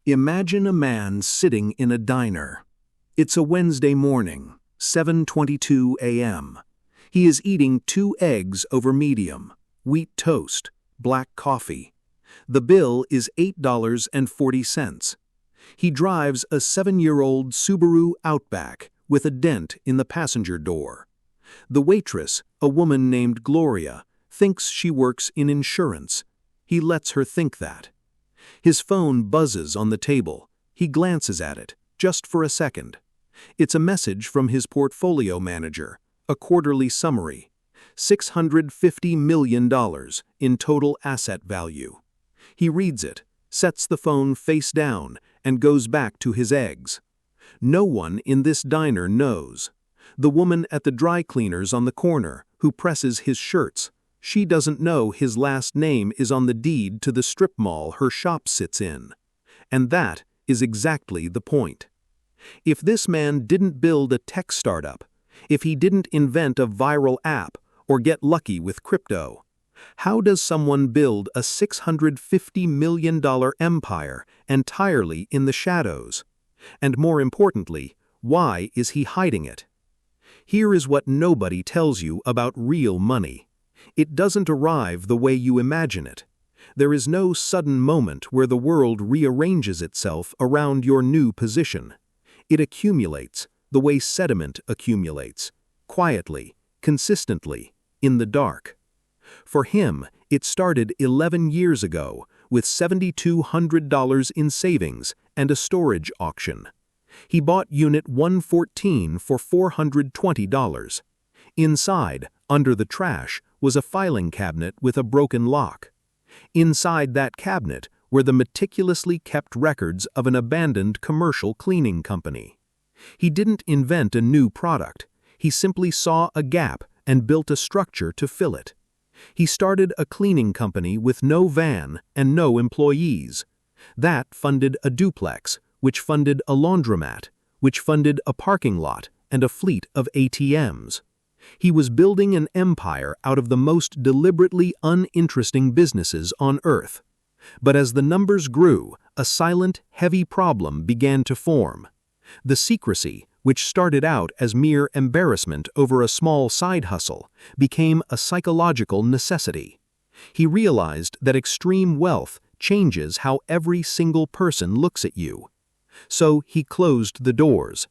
Imagine a man sitting in a diner. It's a Wednesday morning, 7:22 a.m. He is eating 2 eggs over medium, wheat toast, black coffee. The bill is $8.40. He drives a 7-year-old Subaru Outback with a dent in the passenger door. The waitress, a woman named Gloria, thinks she works in insurance. He lets her think that. His phone buzzes on the table. He glances at it, just for a second. It's a message from his portfolio manager, a quarterly summary. $650 million in total asset value. He reads it, sets the phone face down, and goes back to his eggs. No one in this diner knows. The woman at the dry cleaners on the corner, who presses his shirts, she doesn't know his last name is on the deed to the strip mall her shop sits in. And that is exactly the point. If this man didn't build a tech startup, if he didn't invent a viral app or get lucky with crypto, how does someone build a $650 million empire entirely in the shadows? And more importantly, why is he hiding it? Here is what nobody tells you about real money. It doesn't arrive the way you imagine it. There is no sudden moment where the world rearranges itself around your new position. It accumulates the way sediment accumulates, quietly, consistently, in the dark. For him, it started 11 years ago with $7,200 in savings and a storage auction. He bought Unit 114 for $420. Inside, under the trash, was a filing cabinet with a broken lock. Inside that cabinet were the meticulously kept records of an abandoned commercial cleaning company. He didn't invent a new product. He simply saw a gap and built a structure to fill it. He started a cleaning company with no van and no employees. That funded a duplex, which funded a laundromat, which funded a parking lot and a fleet of ATMs. He was building an empire out of the most deliberately uninteresting businesses on earth. But as the numbers grew, a silent, heavy problem began to form. The secrecy, which started out as mere embarrassment over a small side hustle, became a psychological necessity. He realized that extreme wealth changes how every single person looks at you. So he closed the doors.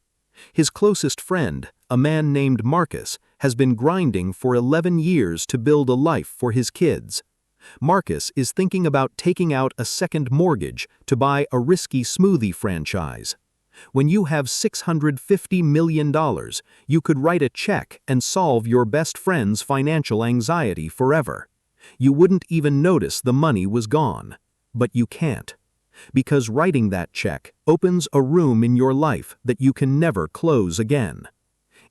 His closest friend, a man named Marcus, has been grinding for 11 years to build a life for his kids. Marcus is thinking about taking out a second mortgage to buy a risky smoothie franchise. When you have $650 million, you could write a check and solve your best friend's financial anxiety forever. You wouldn't even notice the money was gone. But you can't. Because writing that check opens a room in your life that you can never close again.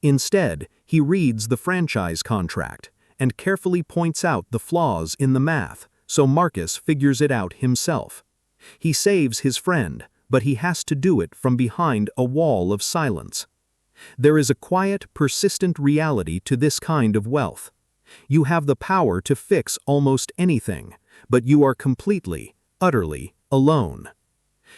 Instead, he reads the franchise contract and carefully points out the flaws in the math, so Marcus figures it out himself. He saves his friend, but he has to do it from behind a wall of silence. There is a quiet, persistent reality to this kind of wealth. You have the power to fix almost anything, but you are completely, utterly alone.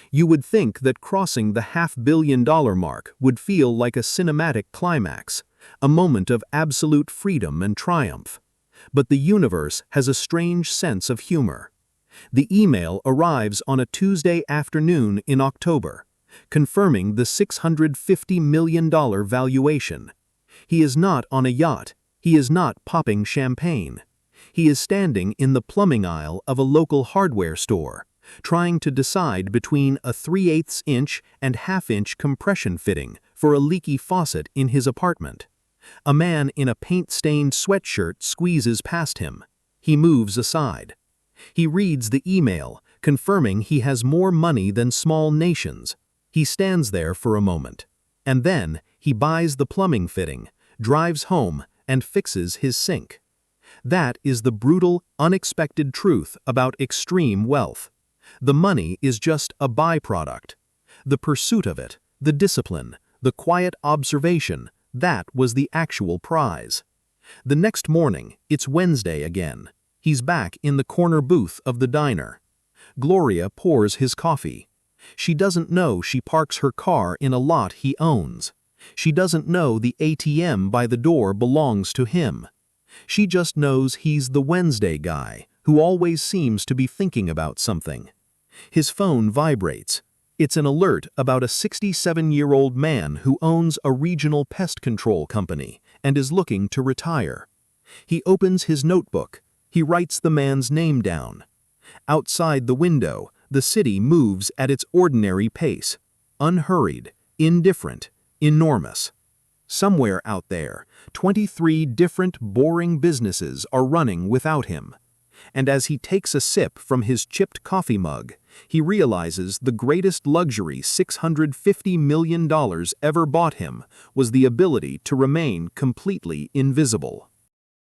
You would think that crossing the $500 million mark would feel like a cinematic climax, a moment of absolute freedom and triumph. But the universe has a strange sense of humor. The email arrives on a Tuesday afternoon in October, confirming the $650 million valuation. He is not on a yacht. He is not popping champagne. He is standing in the plumbing aisle of a local hardware store, trying to decide between a 3/8 inch and 1/2 inch compression fitting for a leaky faucet in his apartment. A man in a paint-stained sweatshirt squeezes past him. He moves aside. He reads the email, confirming he has more money than small nations. He stands there for a moment. And then he buys the plumbing fitting, drives home, and fixes his sink. That is the brutal, unexpected truth about extreme wealth. The money is just a byproduct. The pursuit of it, the discipline, the quiet observation, that was the actual prize. The next morning, it's Wednesday again. He's back in the corner booth of the diner. Gloria pours his coffee. She doesn't know she parks her car in a lot he owns. She doesn't know the ATM by the door belongs to him. She just knows he's the Wednesday guy who always seems to be thinking about something. His phone vibrates. It's an alert about a 67-year-old man who owns a regional pest control company and is looking to retire. He opens his notebook. He writes the man's name down. Outside the window, the city moves at its ordinary pace, unhurried, indifferent, enormous. Somewhere out there, 23 different boring businesses are running without him. And as he takes a sip from his chipped coffee mug, he realizes the greatest luxury $650 million ever bought him was the ability to remain completely invisible.